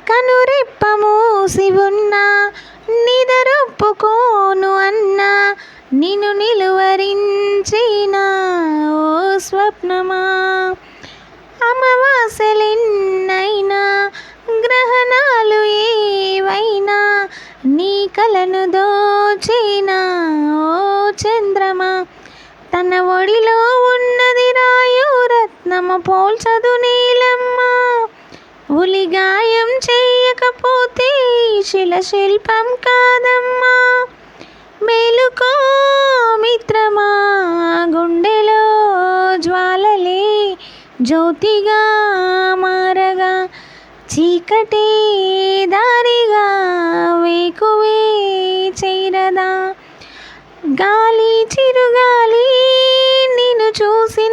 కనురెప్ప మూసి ఉన్నా నిదరొప్పుకోను అన్నా నిన్ను నిలువరించిన ఓ స్వప్నమా. అమావాస్యలెన్నైనా గ్రహణాలు ఏవైనా నీ కలను దోచిన ఓ చంద్రమా. తన ఒడిలో ఉన్నది రాయు రత్నము పోల్చదు నీలమ్మ. ఉలిగాయం చేయకపోతే శిల శిల్పం కాదమ్మా. మేలుకో మిత్రమా, గుండెలో జ్వాలలే జ్యోతిగా మారగా చీకటే దారిగా వేకువే చేరదా. గాలి చిరుగాలి నిన్ను చూసి